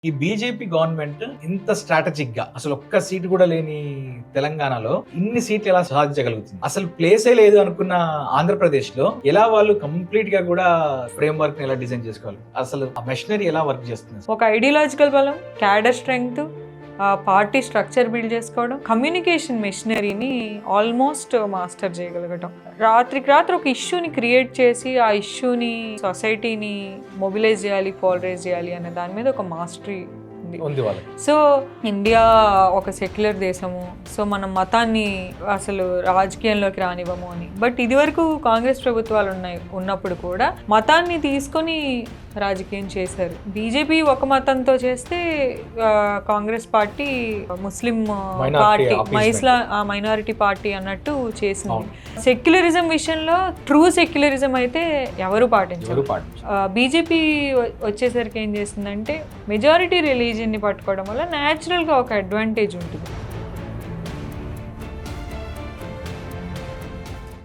ఈ BJP government ఇంత strategic గా అసలు ఒక్క సీట్ కూడా లేని తెలంగాణలో ఇన్ని సీట్లు ఎలా సాధించగలుగుతుంది? అసలు ప్లేసే లేదు అనుకున్న ఆంధ్రప్రదేశ్ లో ఎలా వాళ్ళు కంప్లీట్ గా కూడా ఫ్రేమ్ వర్క్ ని ఎలా డిజైన్ చేసుకోవాలి? అసలు ఆ మెషినరీ ఎలా వర్క్ చేస్తుంది? ఒక ఐడియాలజికల్ బలం, cadre strength, party structure build చేసుకోవడం, కమ్యూనికేషన్ మెషినరీని ఆల్మోస్ట్ మాస్టర్ చేయగలగటం, రాత్రికి రాత్రి ఒక ఇష్యూని క్రియేట్ చేసి ఆ ఇష్యూని సొసైటీని మొబిలైజ్ చేయాలి, పోలరైజ్ చేయాలి అనే దాని మీద ఒక మాస్టరీ ఉంది వాళ్ళకి. సో ఇండియా ఒక సెక్యులర్ దేశము, సో మనం మతాన్ని అసలు రాజకీయంలోకి రానివ్వము అని. బట్ ఇదివరకు కాంగ్రెస్ ప్రభుత్వాలు ఉన్నప్పుడు కూడా మతాన్ని తీసుకొని రాజకీయం చేశారు. బీజేపీ ఒక మతంతో చేస్తే Congress party Muslim party, minority party అన్నట్టు చేసింది. సెక్యులరిజం విషయంలో ట్రూ సెక్యులరిజం అయితే ఎవరు పాటించారు. బీజేపీ వచ్చేసరికి ఏం చేసిందంటే మెజారిటీ రిలీజియన్ని పట్టుకోవడం వల్ల న్యాచురల్గా ఒక అడ్వాంటేజ్ ఉంటుంది.